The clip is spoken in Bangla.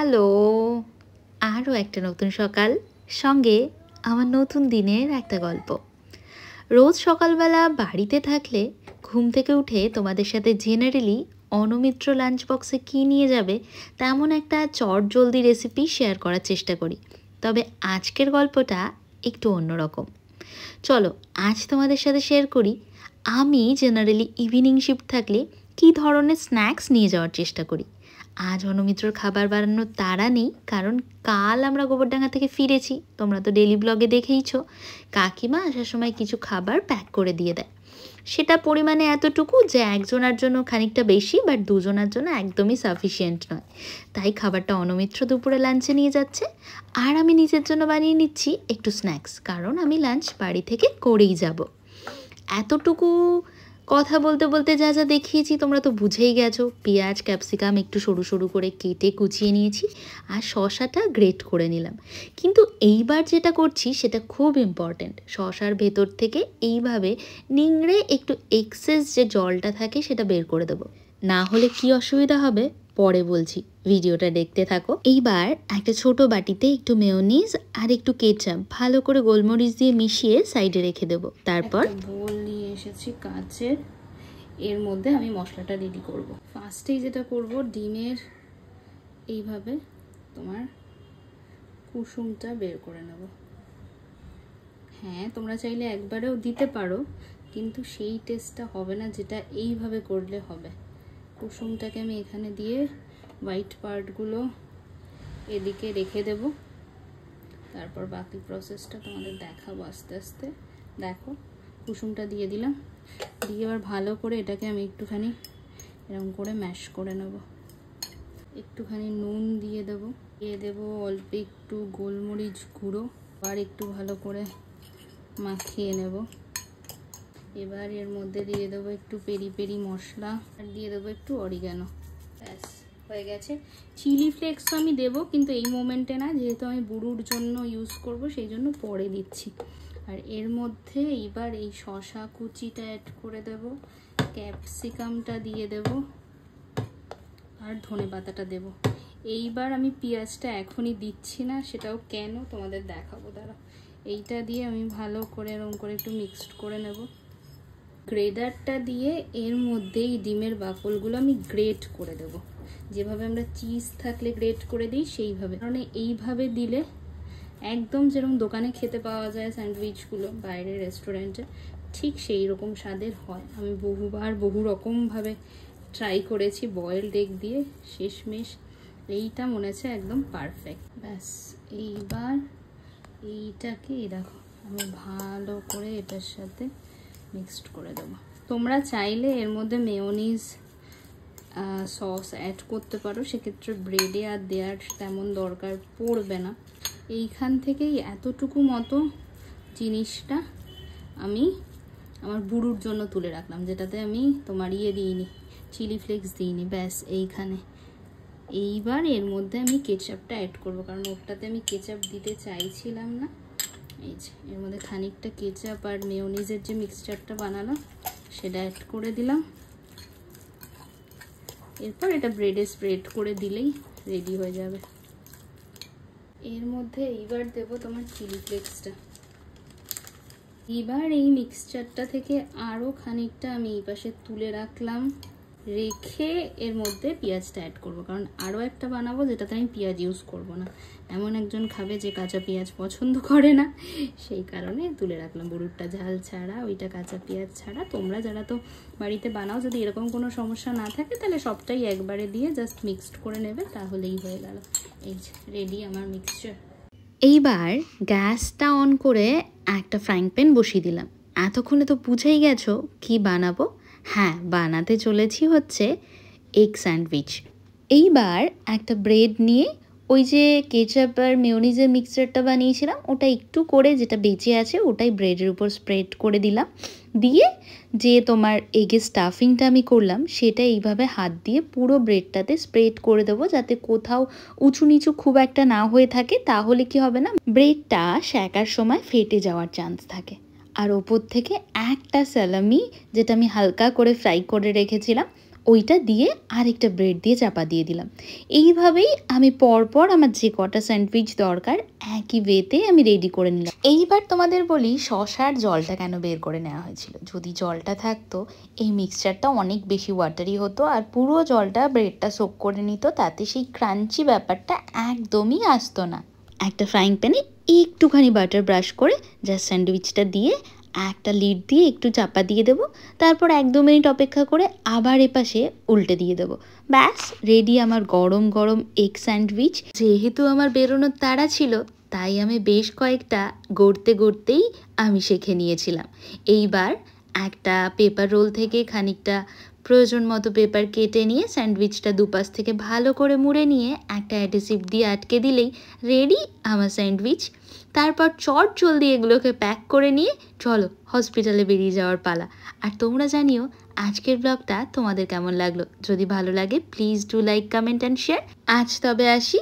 হ্যালো, আরও একটা নতুন সকাল, সঙ্গে আমার নতুন দিনের একটা গল্প। রোজ সকালবেলা বাড়িতে থাকলে ঘুম থেকে উঠে তোমাদের সাথে জেনারেলি অনুমিত্র লাঞ্চ বক্সে কী নিয়ে যাবে তেমন একটা চটজলদি রেসিপি শেয়ার করার চেষ্টা করি। তবে আজকের গল্পটা একটু অন্যরকম। চলো আজ তোমাদের সাথে শেয়ার করি আমি জেনারেলি ইভিনিং শিফট থাকলে কী ধরনের স্ন্যাক্স নিয়ে যাওয়ার চেষ্টা করি। আজ অনুমিত্রর খাবার বানানোর তাড়া নেই, কারণ কাল আমরা গোবরডাঙ্গা থেকে ফিরেছি। তোমরা তো ডেলি ব্লগে দেখেইছো কাকিমা আসার সময় কিছু খাবার প্যাক করে দিয়ে দেয়। সেটা পরিমাণে এতটুকু যে একজনের জন্য খানিকটা বেশি, বাট দুজনের জন্য একদমই সাফিসিয়েন্ট নয়। তাই খাবারটা অনুমিত্র দুপুরে লাঞ্চে নিয়ে যাচ্ছে, আর আমি নিজের জন্য বানিয়ে নিচ্ছি একটু স্ন্যাক্স, কারণ আমি লাঞ্চ বাড়ি থেকে করেই যাব। এতটুকু কথা বলতে বলতে যা যা দেখিয়েছি তোমরা তো বুঝেই গেছো। পেঁয়াজ ক্যাপসিকাম একটু সরু সরু করে কেটে কুচিয়ে নিয়েছি, আর শসাটা গ্রেট করে নিলাম। কিন্তু এইবার যেটা করছি সেটা খুব ইম্পর্ট্যান্ট। শসার ভেতর থেকে এইভাবে নিংড়ে একটু এক্সেস যে জলটা থাকে সেটা বের করে দেবো, না হলে কি অসুবিধা হবে পরে বলছি, ভিডিওটা দেখতে থাকো। এইবার একটা ছোট বাটিতে একটু মেয়োনিজ আর একটু কেচাপ ভালো করে গোলমরিচ দিয়ে মিশিয়ে সাইডে রেখে দেবো। তারপর বোল নিয়ে এসেছি কাচের, এর মধ্যে আমি মশলাটা রেডি করব। ফার্স্টেই যেটা করব, ডিমের এইভাবে তোমার কুসুমটা বের করে নেব। হ্যাঁ, তোমরা চাইলে একবারেও দিতে পারো, কিন্তু সেই টেস্টটা হবে না যেটা এইভাবে করলে হবে। কুসুমটাকে আমি এখানে দিয়ে হোয়াইট পার্টগুলো এদিকে রেখে দেব। তারপর বাকি প্রসেসটা তোমাদের দেখাবো আস্তে আস্তে। দেখো, কুসুমটা দিয়ে দিলাম, দিয়ে এবার ভালো করে এটাকে আমি একটুখানি এরকম করে ম্যাশ করে নেব। একটুখানি নুন দিয়ে দেবো অল্প একটু গোলমরিচ গুঁড়ো, আর একটু ভালো করে মাখিয়ে নেব। এবার এর মধ্যে দিয়ে দেবো একটু পেরি পেরি মশলা, আর দিয়ে দেবো একটু অরিগানো। ব্যাস হয়ে গেছে। চিলি ফ্লেক্সও আমি দেবো, কিন্তু এই মোমেন্টে না, যেহেতু আমি বুড়ুর জন্য ইউজ করব সেই জন্য পরে দিচ্ছি। আর এর মধ্যে এইবার এই শসা কুচিটা অ্যাড করে দেব, ক্যাপসিকামটা দিয়ে দেব, আর ধনে পাতাটা দেব। এইবার আমি পেঁয়াজটা এখনই দিচ্ছি না, সেটাও কেন তোমাদের দেখাবো দাঁড়া। এইটা দিয়ে আমি ভালো করে এরকম করে একটু মিক্সড করে নেব। গ্রেডারটা দিয়ে এর মধ্যেই ডিমের বাকলগুলো আমি গ্রেট করে দেব, যেভাবে আমরা চিজ থাকলে গ্রেট করে দিই সেইভাবে। কারণ এইভাবে দিলে একদম যেরকম দোকানে খেতে পাওয়া যায় স্যান্ডউইচগুলো বাইরের রেস্টুরেন্টে, ঠিক সেই রকম স্বাদের হয়। আমি বহুবার বহু রকমভাবে ট্রাই করেছি বয়েলড এগ দিয়ে, শেষমেশ এইটা মনে হচ্ছে একদম পারফেক্ট। ব্যাস এইবার এইটাকে দেখো আমি ভালো করে এটার সাথে মিক্সড করে দেবো। তোমরা চাইলে এর মধ্যে মেয়োনিজ সস অ্যাড করতে পারো, সেক্ষেত্রে ব্রেডে আর দেওয়ার তেমন দরকার পড়বে না। এইখান থেকেই এতটুকু মতো জিনিসটা আমি আমার বুড়ুর জন্য তুলে রাখলাম, যেটাতে আমি তোমার দিইনি, চিলি ফ্লেক্স দিইনি। ব্যাস এইখানে এইবার এর মধ্যে আমি কেচাপটা অ্যাড করব, কারণ ওটাতে আমি কেচাপ দিতে চাইছিলাম না। এই যে এর মধ্যে খানিকটা কেচাপ আর মেয়োনিজের যে মিক্সচারটা বানালাম সেটা অ্যাড করে দিলাম। এরপর এটা ব্রেডে স্প্রেড করে দিলেই রেডি হয়ে যাবে। এর মধ্যে এইবার দেব তোমার চিলি ফ্লেক্সটা। এবার এই মিক্সচারটা থেকে আরও খানিকটা আমি এই পাশে তুলে রাখলাম, রেখে এর মধ্যে পেঁয়াজটা অ্যাড করব, কারণ আরও একটা বানাবো যেটাতে আমি পেঁয়াজ ইউজ করব না। এমন একজন খাবে যে কাঁচা পেঁয়াজ পছন্দ করে না, সেই কারণে তুলে রাখলাম। বুড়ুরটা ঝাল ছাড়া, ওইটা কাঁচা পেঁয়াজ ছাড়া। তোমরা যারা তো বাড়িতে বানাও, যদি এরকম কোনো সমস্যা না থাকে তাহলে সবটাই একবারে দিয়ে জাস্ট মিক্সড করে নেবে, তাহলেই হয়ে গেল। এই যে রেডি আমার মিক্সচার। এইবার গ্যাসটা অন করে একটা ফ্রাইং প্যান বসিয়ে দিলাম। এতক্ষণে তো বুঝেই গেছো কি বানাবো। হ্যাঁ, বানাতে চলেছি হচ্ছে এগ স্যান্ডউইচ। এইবার একটা ব্রেড নিয়ে ওই যে কেচাপ আর মেয়োনিজের মিক্সচারটা বানিয়েছিলাম ওটা একটু করে যেটা বেঁচে আছে ওটাই ব্রেডের উপর স্প্রেড করে দিলাম, দিয়ে যে তোমার এগের স্টাফিংটা আমি করলাম সেটা এইভাবে হাত দিয়ে পুরো ব্রেডটাতে স্প্রেড করে দেবো, যাতে কোথাও উঁচু নিচু খুব একটা না হয়ে থাকে। তাহলে কি হবে না, ব্রেডটা সেকার সময় ফেটে যাওয়ার চান্স থাকে। আর ওপর থেকে একটা স্যালামি যেটা আমি হালকা করে ফ্রাই করে রেখেছিলাম ওইটা দিয়ে আরেকটা ব্রেড দিয়ে চাপা দিয়ে দিলাম। এইভাবেই আমি পরপর আমার যে কটা স্যান্ডউইচ দরকার একই ওয়েতে আমি রেডি করে নিলাম। এইবার তোমাদের বলি শসার জলটা কেন বের করে নেওয়া হয়েছিল। যদি জলটা থাকতো এই মিক্সচারটা অনেক বেশি ওয়াটারি হতো আর পুরো জলটা ব্রেডটা সোক করে নিত, তাতে সেই ক্রাঞ্চি ব্যাপারটা একদমই আসতো না। একটা ফ্রাইং প্যানে একটুখানি বাটার ব্রাশ করে জাস্ট স্যান্ডউইচটা দিয়ে একটা লিড দিয়ে একটু চাপা দিয়ে দেবো। তারপর 1-2 মিনিট অপেক্ষা করে আবার এপাশে উল্টে দিয়ে দেবো। ব্যাস রেডি আমার গরম গরম এগ স্যান্ডউইচ। যেহেতু আমার বেরোনোর তাড়া ছিল তাই আমি বেশ কয়েকটা গড়তেই আমি শিখে নিয়েছিলাম। এইবার একটা পেপার রোল থেকে খানিকটা প্রয়োজন মতো পেপার কেটে নিয়ে স্যান্ডউইচটা দুপাশ থেকে ভালো করে মুড়ে নিয়ে একটা অ্যাডহেসিভ দিয়ে আটকে দিলেই রেডি আমার স্যান্ডউইচ। তারপর চট জলদি এগুলোকে প্যাক করে নিয়ে চলো হসপিটালে বেরিয়ে যাওয়ার পালা। আর তোমরা জানিও আজকের ব্লগটা তোমাদের কেমন লাগলো। যদি ভালো লাগে please do like, comment and share. আজ তবে আসি।